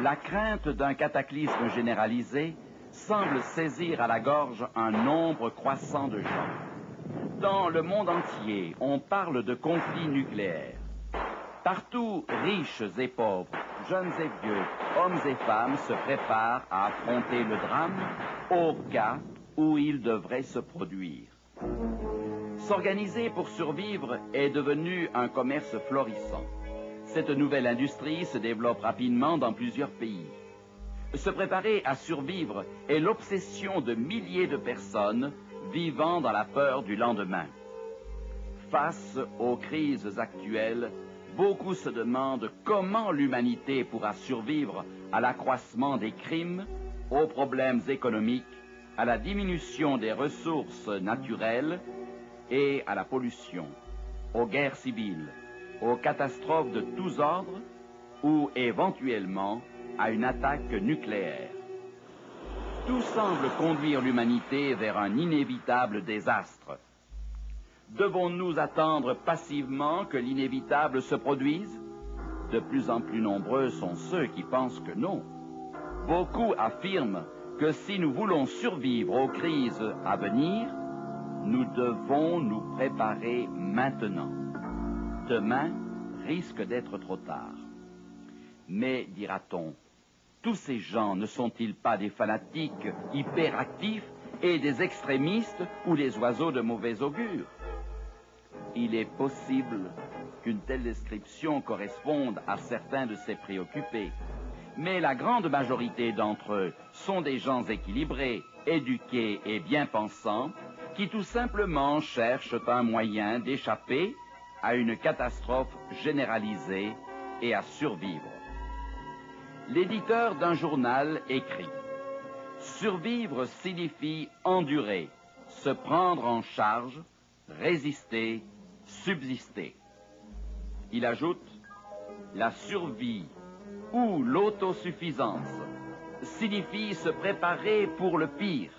La crainte d'un cataclysme généralisé semble saisir à la gorge un nombre croissant de gens. Dans le monde entier, on parle de conflits nucléaires. Partout, riches et pauvres, jeunes et vieux, hommes et femmes se préparent à affronter le drame au cas où il devrait se produire. S'organiser pour survivre est devenu un commerce florissant. Cette nouvelle industrie se développe rapidement dans plusieurs pays. Se préparer à survivre est l'obsession de milliers de personnes vivant dans la peur du lendemain. Face aux crises actuelles, beaucoup se demandent comment l'humanité pourra survivre à l'accroissement des crimes, aux problèmes économiques, à la diminution des ressources naturelles et à la pollution, aux guerres civiles, aux catastrophes de tous ordres ou éventuellement à une attaque nucléaire. Tout semble conduire l'humanité vers un inévitable désastre. Devons-nous attendre passivement que l'inévitable se produise? De plus en plus nombreux sont ceux qui pensent que non. Beaucoup affirment que si nous voulons survivre aux crises à venir, nous devons nous préparer maintenant. Demain risque d'être trop tard. Mais, dira-t-on, tous ces gens ne sont-ils pas des fanatiques hyperactifs et des extrémistes ou les oiseaux de mauvais augure? Il est possible qu'une telle description corresponde à certains de ces préoccupés, mais la grande majorité d'entre eux sont des gens équilibrés, éduqués et bien pensants, qui tout simplement cherchent un moyen d'échapper à une catastrophe généralisée et à survivre. L'éditeur d'un journal écrit « Survivre signifie endurer, se prendre en charge, résister, subsister ». Il ajoute « La survie ou l'autosuffisance signifie se préparer pour le pire,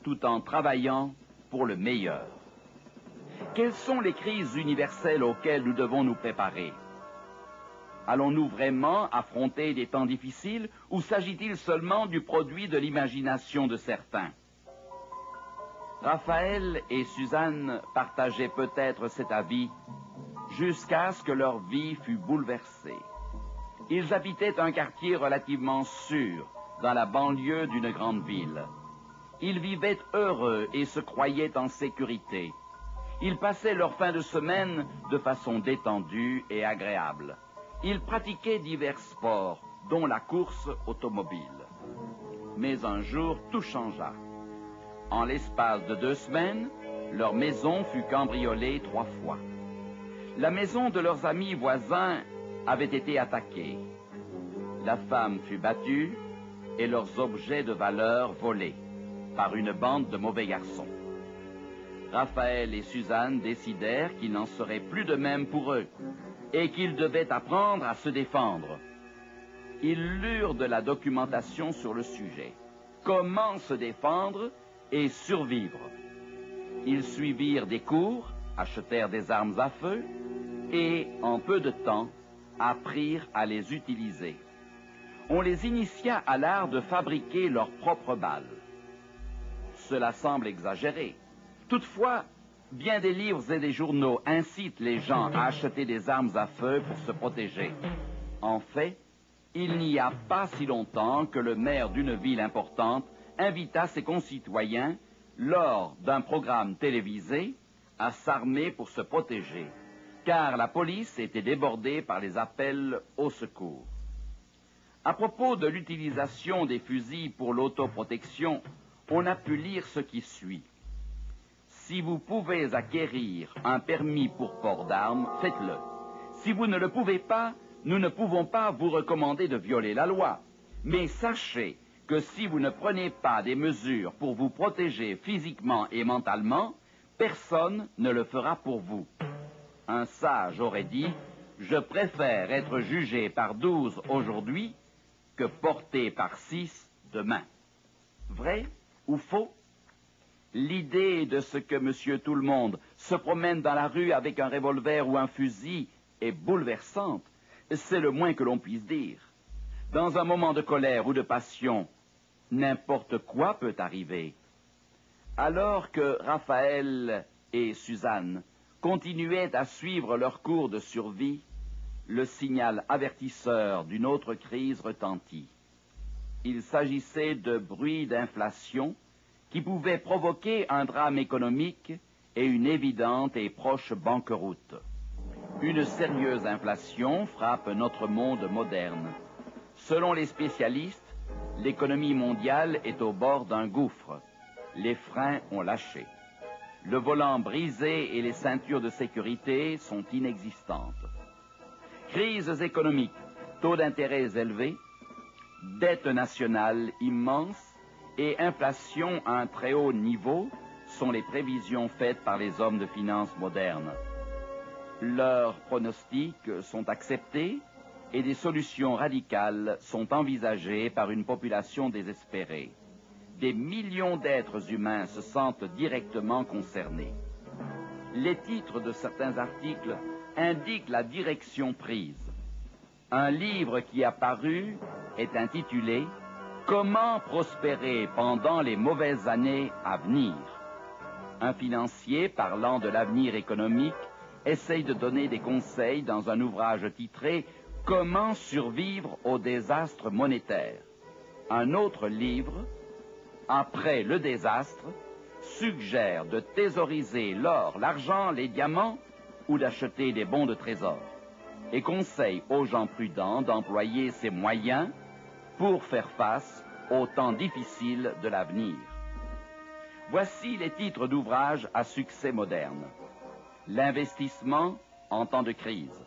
tout en travaillant pour le meilleur ». Quelles sont les crises universelles auxquelles nous devons nous préparer? Allons-nous vraiment affronter des temps difficiles ou s'agit-il seulement du produit de l'imagination de certains? Raphaël et Suzanne partageaient peut-être cet avis jusqu'à ce que leur vie fût bouleversée. Ils habitaient un quartier relativement sûr dans la banlieue d'une grande ville. Ils vivaient heureux et se croyaient en sécurité. Ils passaient leur fin de semaine de façon détendue et agréable. Ils pratiquaient divers sports, dont la course automobile. Mais un jour, tout changea. En l'espace de 2 semaines, leur maison fut cambriolée 3 fois. La maison de leurs amis voisins avait été attaquée. La femme fut battue et leurs objets de valeur volés par une bande de mauvais garçons. Raphaël et Suzanne décidèrent qu'il n'en serait plus de même pour eux et qu'ils devaient apprendre à se défendre. Ils lurent de la documentation sur le sujet. Comment se défendre et survivre? Ils suivirent des cours, achetèrent des armes à feu et, en peu de temps, apprirent à les utiliser. On les initia à l'art de fabriquer leurs propres balles. Cela semble exagéré. Toutefois, bien des livres et des journaux incitent les gens à acheter des armes à feu pour se protéger. En fait, il n'y a pas si longtemps que le maire d'une ville importante invita ses concitoyens, lors d'un programme télévisé, à s'armer pour se protéger, car la police était débordée par les appels au secours. À propos de l'utilisation des fusils pour l'autoprotection, on a pu lire ce qui suit. Si vous pouvez acquérir un permis pour port d'armes, faites-le. Si vous ne le pouvez pas, nous ne pouvons pas vous recommander de violer la loi. Mais sachez que si vous ne prenez pas des mesures pour vous protéger physiquement et mentalement, personne ne le fera pour vous. Un sage aurait dit « Je préfère être jugé par 12 aujourd'hui que porté par 6 demain ». Vrai ou faux? L'idée de ce que Monsieur Tout-le-Monde se promène dans la rue avec un revolver ou un fusil est bouleversante, c'est le moins que l'on puisse dire. Dans un moment de colère ou de passion, n'importe quoi peut arriver. Alors que Raphaël et Suzanne continuaient à suivre leur cours de survie, le signal avertisseur d'une autre crise retentit. Il s'agissait de bruits d'inflation qui pouvaient provoquer un drame économique et une évidente et proche banqueroute. Une sérieuse inflation frappe notre monde moderne. Selon les spécialistes, l'économie mondiale est au bord d'un gouffre. Les freins ont lâché. Le volant brisé et les ceintures de sécurité sont inexistantes. Crises économiques, taux d'intérêt élevés, dette nationale immense et inflation à un très haut niveau sont les prévisions faites par les hommes de finance modernes. Leurs pronostics sont acceptés et des solutions radicales sont envisagées par une population désespérée. Des millions d'êtres humains se sentent directement concernés. Les titres de certains articles indiquent la direction prise. Un livre qui a paru est intitulé « Comment prospérer pendant les mauvaises années à venir ». Un financier parlant de l'avenir économique essaye de donner des conseils dans un ouvrage titré « Comment survivre au désastre monétaire ». Un autre livre, Après le désastre, suggère de thésauriser l'or, l'argent, les diamants ou d'acheter des bons de trésor et conseille aux gens prudents d'employer ces moyens pour faire face aux temps difficiles de l'avenir. Voici les titres d'ouvrages à succès moderne. L'investissement en temps de crise.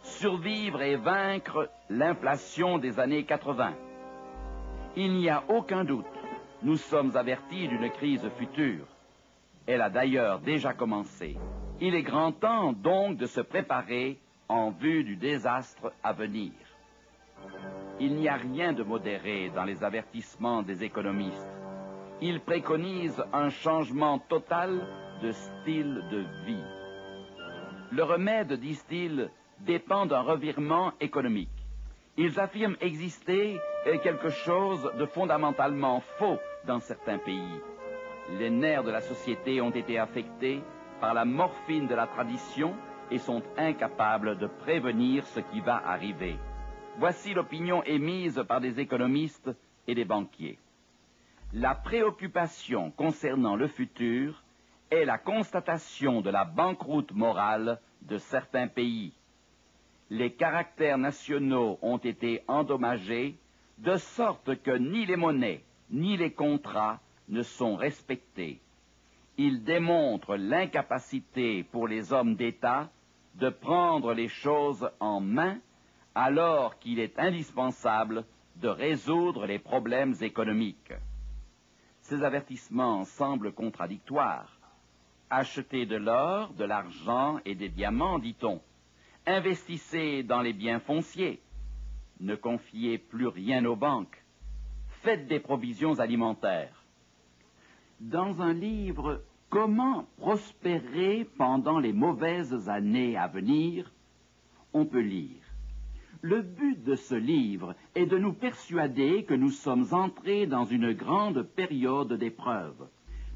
Survivre et vaincre l'inflation des années 80. Il n'y a aucun doute, nous sommes avertis d'une crise future. Elle a d'ailleurs déjà commencé. Il est grand temps donc de se préparer en vue du désastre à venir. Il n'y a rien de modéré dans les avertissements des économistes. Ils préconisent un changement total de style de vie. Le remède, disent-ils, dépend d'un revirement économique. Ils affirment exister quelque chose de fondamentalement faux dans certains pays. Les nerfs de la société ont été affectés par la morphine de la tradition et sont incapables de prévenir ce qui va arriver. Voici l'opinion émise par des économistes et des banquiers. La préoccupation concernant le futur est la constatation de la banqueroute morale de certains pays. Les caractères nationaux ont été endommagés de sorte que ni les monnaies ni les contrats ne sont respectés. Ils démontrent l'incapacité pour les hommes d'État de prendre les choses en main alors qu'il est indispensable de résoudre les problèmes économiques. Ces avertissements semblent contradictoires. Achetez de l'or, de l'argent et des diamants, dit-on. Investissez dans les biens fonciers. Ne confiez plus rien aux banques. Faites des provisions alimentaires. Dans un livre « Comment prospérer pendant les mauvaises années à venir », on peut lire: le but de ce livre est de nous persuader que nous sommes entrés dans une grande période d'épreuve.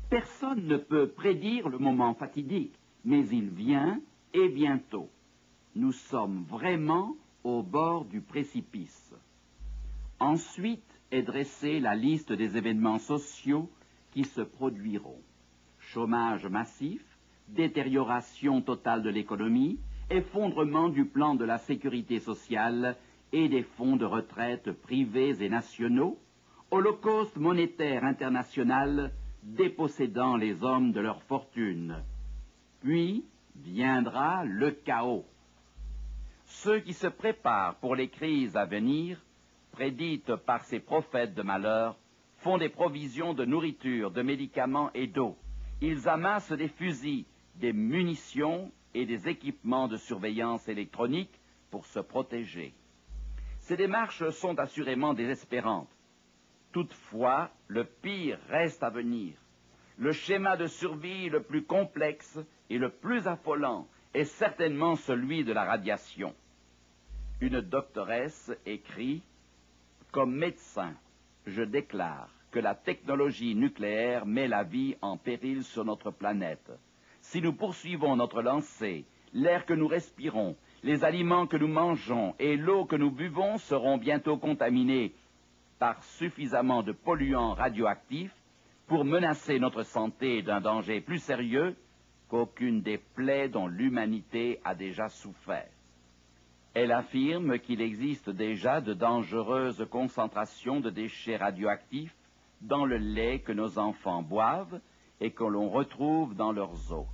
Personne ne peut prédire le moment fatidique, mais il vient et bientôt. Nous sommes vraiment au bord du précipice. Ensuite est dressée la liste des événements sociaux qui se produiront. Chômage massif, détérioration totale de l'économie, effondrement du plan de la sécurité sociale et des fonds de retraite privés et nationaux, holocauste monétaire international dépossédant les hommes de leur fortune. Puis viendra le chaos. Ceux qui se préparent pour les crises à venir, prédites par ces prophètes de malheur, font des provisions de nourriture, de médicaments et d'eau. Ils amassent des fusils, des munitions et des équipements de surveillance électronique pour se protéger. Ces démarches sont assurément désespérantes. Toutefois, le pire reste à venir. Le schéma de survie le plus complexe et le plus affolant est certainement celui de la radiation. Une doctoresse écrit « Comme médecin, je déclare que la technologie nucléaire met la vie en péril sur notre planète. Si nous poursuivons notre lancée, l'air que nous respirons, les aliments que nous mangeons et l'eau que nous buvons seront bientôt contaminés par suffisamment de polluants radioactifs pour menacer notre santé d'un danger plus sérieux qu'aucune des plaies dont l'humanité a déjà souffert. Elle affirme qu'il existe déjà de dangereuses concentrations de déchets radioactifs dans le lait que nos enfants boivent et que l'on retrouve dans leurs os.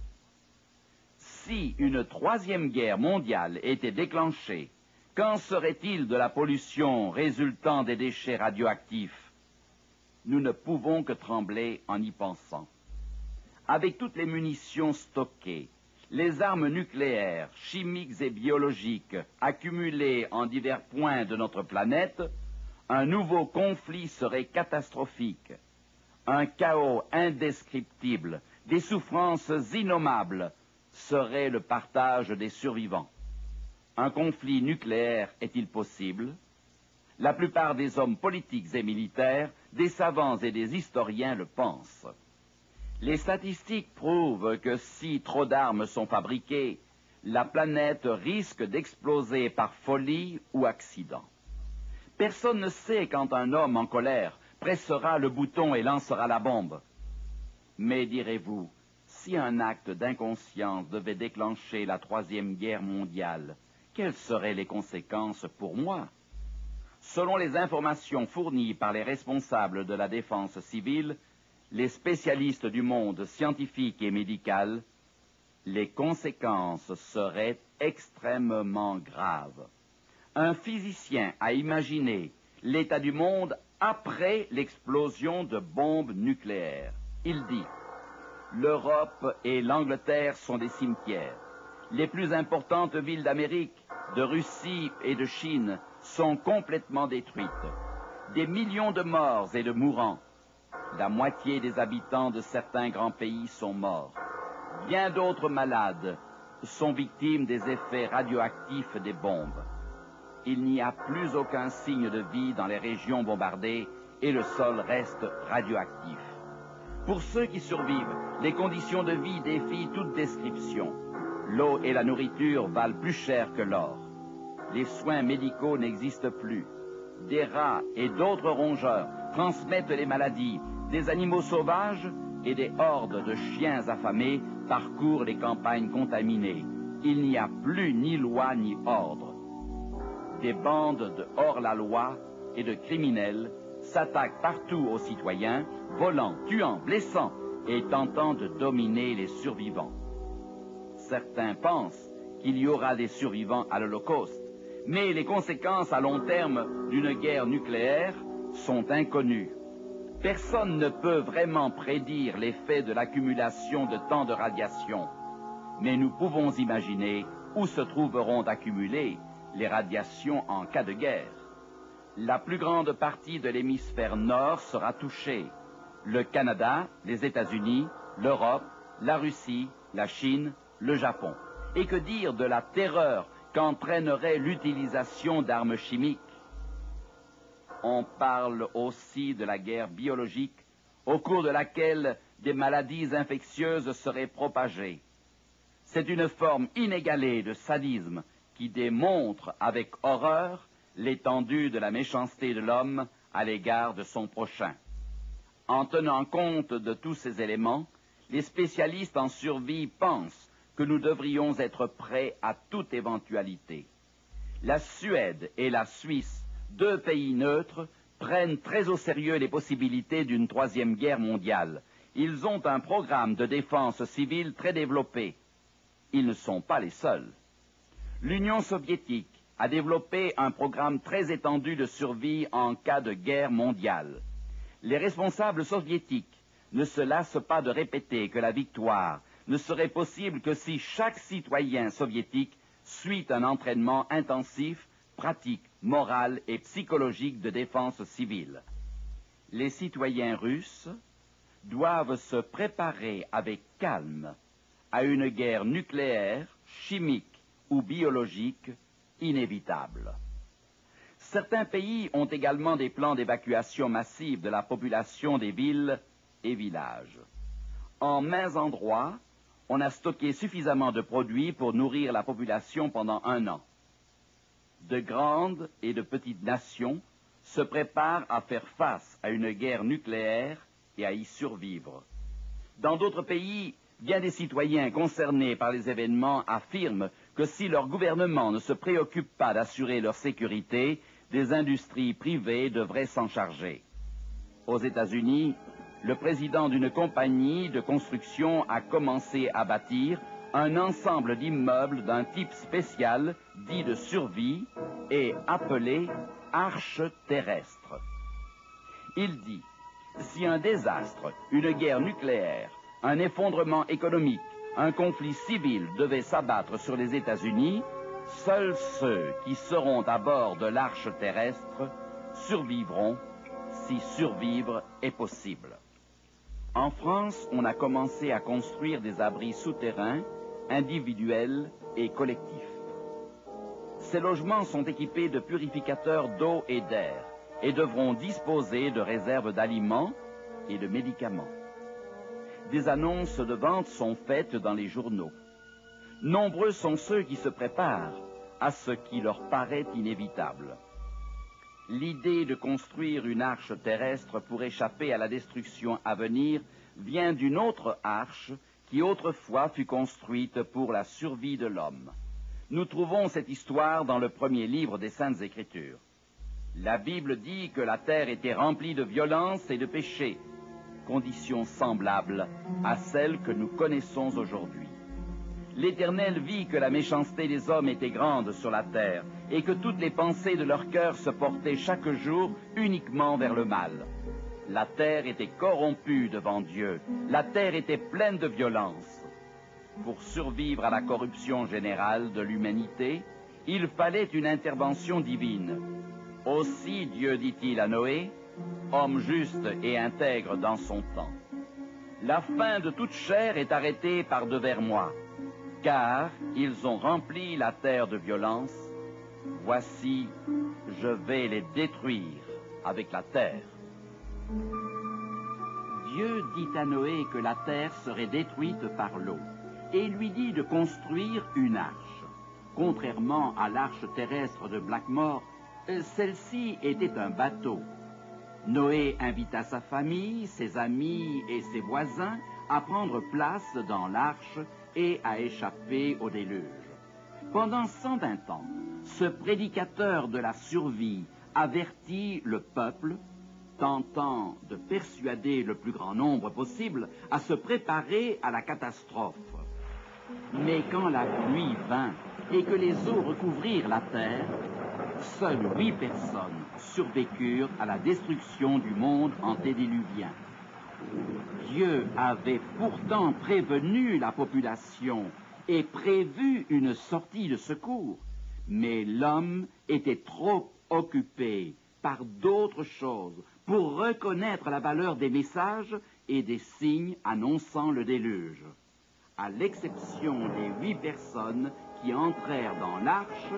Si une troisième guerre mondiale était déclenchée, qu'en serait-il de la pollution résultant des déchets radioactifs? Nous ne pouvons que trembler en y pensant. Avec toutes les munitions stockées, les armes nucléaires, chimiques et biologiques accumulées en divers points de notre planète, un nouveau conflit serait catastrophique. Un chaos indescriptible, des souffrances innommables serait le partage des survivants. Un conflit nucléaire est-il possible? La plupart des hommes politiques et militaires, des savants et des historiens le pensent. Les statistiques prouvent que si trop d'armes sont fabriquées, la planète risque d'exploser par folie ou accident. Personne ne sait quand un homme en colère pressera le bouton et lancera la bombe. Mais direz-vous, si un acte d'inconscience devait déclencher la Troisième Guerre mondiale, quelles seraient les conséquences pour moi? Selon les informations fournies par les responsables de la défense civile, les spécialistes du monde scientifique et médical, les conséquences seraient extrêmement graves. Un physicien a imaginé l'état du monde après l'explosion de bombes nucléaires. Il dit « L'Europe et l'Angleterre sont des cimetières. Les plus importantes villes d'Amérique, de Russie et de Chine sont complètement détruites. Des millions de morts et de mourants. La moitié des habitants de certains grands pays sont morts. Bien d'autres malades sont victimes des effets radioactifs des bombes. Il n'y a plus aucun signe de vie dans les régions bombardées et le sol reste radioactif. Pour ceux qui survivent, les conditions de vie défient toute description. L'eau et la nourriture valent plus cher que l'or. Les soins médicaux n'existent plus. Des rats et d'autres rongeurs transmettent les maladies. Des animaux sauvages et des hordes de chiens affamés parcourent les campagnes contaminées. Il n'y a plus ni loi ni ordre. Des bandes de hors-la-loi et de criminels s'attaquent partout aux citoyens, volant, tuant, blessant et tentant de dominer les survivants. Certains pensent qu'il y aura des survivants à l'Holocauste, mais les conséquences à long terme d'une guerre nucléaire sont inconnues. Personne ne peut vraiment prédire l'effet de l'accumulation de tant de radiation, mais nous pouvons imaginer où se trouveront accumulées les radiations en cas de guerre. La plus grande partie de l'hémisphère nord sera touchée. Le Canada, les États-Unis, l'Europe, la Russie, la Chine, le Japon. Et que dire de la terreur qu'entraînerait l'utilisation d'armes chimiques? On parle aussi de la guerre biologique, au cours de laquelle des maladies infectieuses seraient propagées. C'est une forme inégalée de sadisme qui démontre avec horreur l'étendue de la méchanceté de l'homme à l'égard de son prochain. En tenant compte de tous ces éléments, les spécialistes en survie pensent que nous devrions être prêts à toute éventualité. La Suède et la Suisse, deux pays neutres, prennent très au sérieux les possibilités d'une troisième guerre mondiale. Ils ont un programme de défense civile très développé. Ils ne sont pas les seuls. L'Union soviétique a développé un programme très étendu de survie en cas de guerre mondiale. Les responsables soviétiques ne se lassent pas de répéter que la victoire ne serait possible que si chaque citoyen soviétique suit un entraînement intensif, pratique, moral et psychologique de défense civile. les citoyens russes doivent se préparer avec calme à une guerre nucléaire, chimique ou biologique inévitable. Certains pays ont également des plans d'évacuation massive de la population des villes et villages. En maints endroits, on a stocké suffisamment de produits pour nourrir la population pendant 1 an. De grandes et de petites nations se préparent à faire face à une guerre nucléaire et à y survivre. Dans d'autres pays, bien des citoyens concernés par les événements affirment que si leur gouvernement ne se préoccupe pas d'assurer leur sécurité, des industries privées devraient s'en charger. Aux États-Unis, le président d'une compagnie de construction a commencé à bâtir un ensemble d'immeubles d'un type spécial, dit de survie, et appelé arche terrestre. Il dit, si un désastre, une guerre nucléaire, un effondrement économique, un conflit civil devait s'abattre sur les États-Unis, seuls ceux qui seront à bord de l'arche terrestre survivront, si survivre est possible. En France, on a commencé à construire des abris souterrains, individuels et collectifs. Ces logements sont équipés de purificateurs d'eau et d'air et devront disposer de réserves d'aliments et de médicaments. Des annonces de vente sont faites dans les journaux. Nombreux sont ceux qui se préparent à ce qui leur paraît inévitable. L'idée de construire une arche terrestre pour échapper à la destruction à venir vient d'une autre arche qui autrefois fut construite pour la survie de l'homme. Nous trouvons cette histoire dans le premier livre des Saintes Écritures. La Bible dit que la terre était remplie de violence et de péché, conditions semblables à celles que nous connaissons aujourd'hui. L'Éternel vit que la méchanceté des hommes était grande sur la terre et que toutes les pensées de leur cœur se portaient chaque jour uniquement vers le mal. La terre était corrompue devant Dieu, la terre était pleine de violence. Pour survivre à la corruption générale de l'humanité, il fallait une intervention divine. Aussi Dieu dit-il à Noé, homme juste et intègre dans son temps. La fin de toute chair est arrêtée par devers moi, car ils ont rempli la terre de violence. Voici, je vais les détruire avec la terre. Dieu dit à Noé que la terre serait détruite par l'eau, et lui dit de construire une arche. Contrairement à l'arche terrestre de Blackmore, celle-ci était un bateau. Noé invita sa famille, ses amis et ses voisins à prendre place dans l'arche et à échapper au déluge. Pendant 120 ans, ce prédicateur de la survie avertit le peuple, tentant de persuader le plus grand nombre possible à se préparer à la catastrophe. Mais quand la pluie vint et que les eaux recouvrirent la terre, seules 8 personnes survécurent à la destruction du monde antédiluvien. Dieu avait pourtant prévenu la population et prévu une sortie de secours, mais l'homme était trop occupé par d'autres choses pour reconnaître la valeur des messages et des signes annonçant le déluge. À l'exception des 8 personnes qui entrèrent dans l'arche,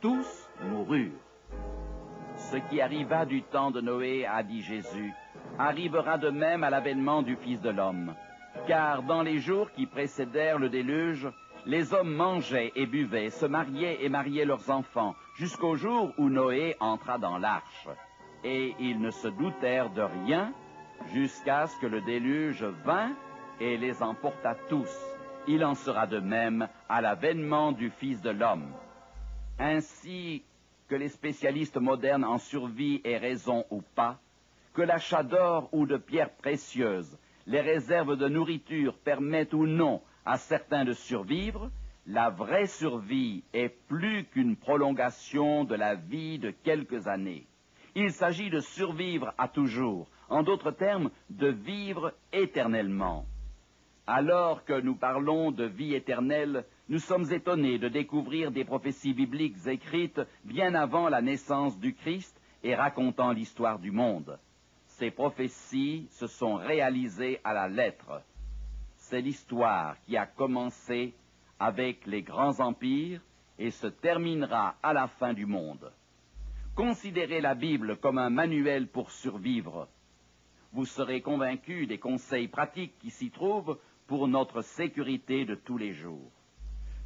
tous moururent. Ce qui arriva du temps de Noé, a dit Jésus, arrivera de même à l'avènement du Fils de l'homme. Car dans les jours qui précédèrent le déluge, les hommes mangeaient et buvaient, se mariaient et mariaient leurs enfants, jusqu'au jour où Noé entra dans l'arche. Et ils ne se doutèrent de rien, jusqu'à ce que le déluge vînt et les emporta tous. Il en sera de même à l'avènement du Fils de l'homme. Ainsi que les spécialistes modernes en survie aient raison ou pas, que l'achat d'or ou de pierres précieuses, les réserves de nourriture permettent ou non à certains de survivre, la vraie survie est plus qu'une prolongation de la vie de quelques années. Il s'agit de survivre à toujours, en d'autres termes, de vivre éternellement. Alors que nous parlons de vie éternelle, nous sommes étonnés de découvrir des prophéties bibliques écrites bien avant la naissance du Christ et racontant l'histoire du monde. Ces prophéties se sont réalisées à la lettre. C'est l'histoire qui a commencé avec les grands empires et se terminera à la fin du monde. Considérez la Bible comme un manuel pour survivre. Vous serez convaincus des conseils pratiques qui s'y trouvent pour notre sécurité de tous les jours.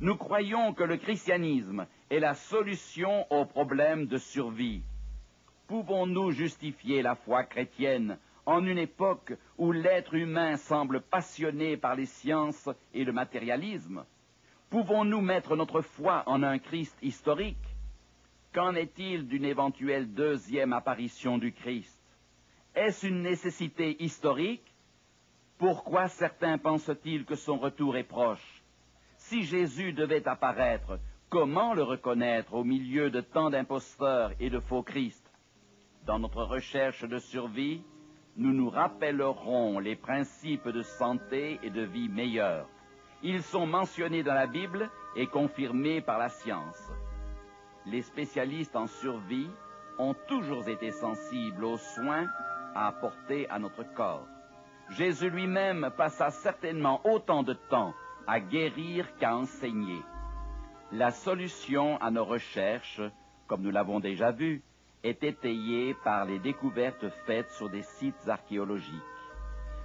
Nous croyons que le christianisme est la solution aux problèmes de survie. Pouvons-nous justifier la foi chrétienne en une époque où l'être humain semble passionné par les sciences et le matérialisme? Pouvons-nous mettre notre foi en un Christ historique? Qu'en est-il d'une éventuelle deuxième apparition du Christ? Est-ce une nécessité historique? Pourquoi certains pensent-ils que son retour est proche? Si Jésus devait apparaître, comment le reconnaître au milieu de tant d'imposteurs et de faux Christ? Dans notre recherche de survie, nous nous rappellerons les principes de santé et de vie meilleure. Ils sont mentionnés dans la Bible et confirmés par la science. Les spécialistes en survie ont toujours été sensibles aux soins à apporter à notre corps. Jésus lui-même passa certainement autant de temps à guérir qu'à enseigner. La solution à nos recherches, comme nous l'avons déjà vu, est étayée par les découvertes faites sur des sites archéologiques.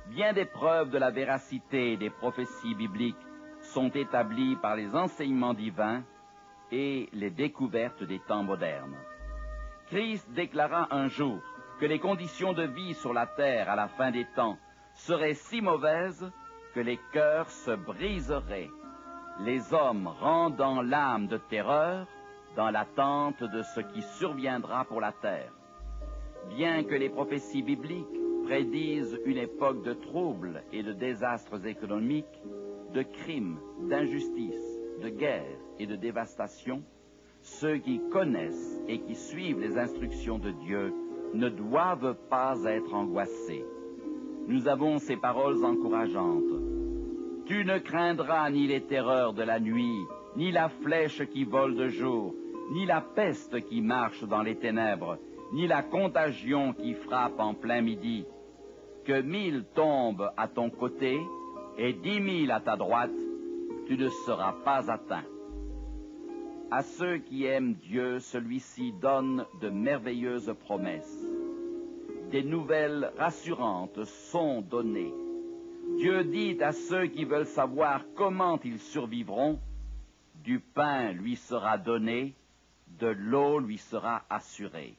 Bien des preuves de la véracité des prophéties bibliques sont établies par les enseignements divins et les découvertes des temps modernes. Christ déclara un jour que les conditions de vie sur la terre à la fin des temps seraient si mauvaises que les cœurs se briseraient, les hommes rendant l'âme de terreur dans l'attente de ce qui surviendra pour la terre. Bien que les prophéties bibliques prédisent une époque de troubles et de désastres économiques, de crimes, d'injustices, de guerres et de dévastation, ceux qui connaissent et qui suivent les instructions de Dieu ne doivent pas être angoissés. Nous avons ces paroles encourageantes. « Tu ne craindras ni les terreurs de la nuit, ni la flèche qui vole de jour, ni la peste qui marche dans les ténèbres, ni la contagion qui frappe en plein midi. Que 1000 tombent à ton côté et 10 000 à ta droite, tu ne seras pas atteint. » À ceux qui aiment Dieu, celui-ci donne de merveilleuses promesses. Des nouvelles rassurantes sont données. Dieu dit à ceux qui veulent savoir comment ils survivront, du pain lui sera donné, de l'eau lui sera assurée.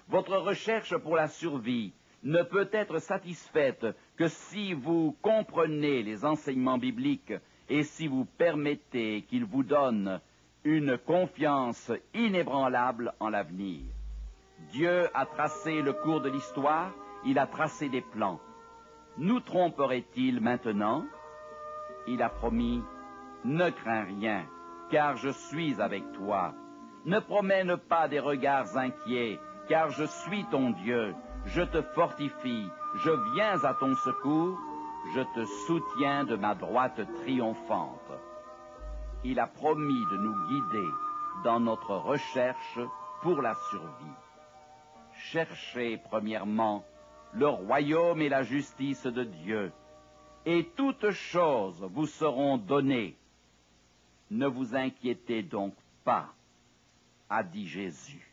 Votre recherche pour la survie ne peut être satisfaite que si vous comprenez les enseignements bibliques et si vous permettez qu'ils vous donnent une confiance inébranlable en l'avenir. Dieu a tracé le cours de l'histoire, il a tracé des plans. Nous tromperait-il maintenant? Il a promis, ne crains rien, car je suis avec toi. Ne promène pas des regards inquiets, car je suis ton Dieu. Je te fortifie, je viens à ton secours, je te soutiens de ma droite triomphante. Il a promis de nous guider dans notre recherche pour la survie. Cherchez premièrement le royaume et la justice de Dieu, et toutes choses vous seront données. Ne vous inquiétez donc pas, a dit Jésus.